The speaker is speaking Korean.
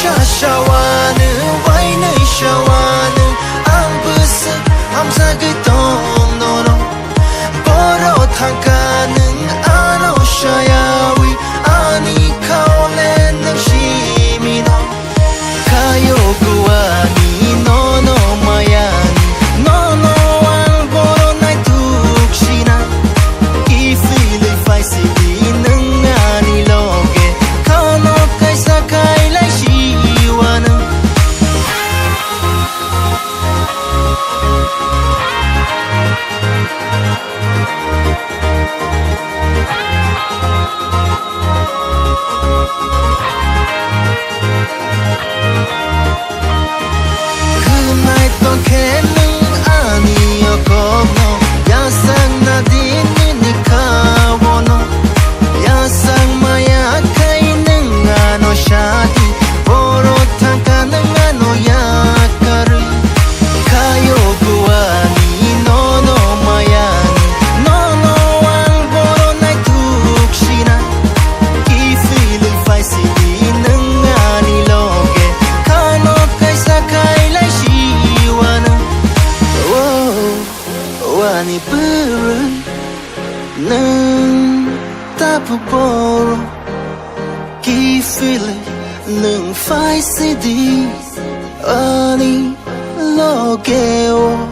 샤샤와는 와인의 샤와는 안부스 암사그 동노노 보러 타가는 아노샤야위 아니 카올레는 시미노 가요구와니 노노 마야니 노노 왕보로 날 툭시나 이 필을 파이시는 아니 로게 카노카이 사카이 라이 시와는 그날던 걔는 아니었거너 야상 나디니 니카워너 야상 마야카이는 아노샤디 보로탄 가능한 오야카를 가요구와니 노노 마야니 노노 왕보로 날 툭시나 이 필을 파이시는 아니 로게 카노카이 사카이 라이 시와는 와니 부르는 따부보로 이 필을 파이시디 아니 로게오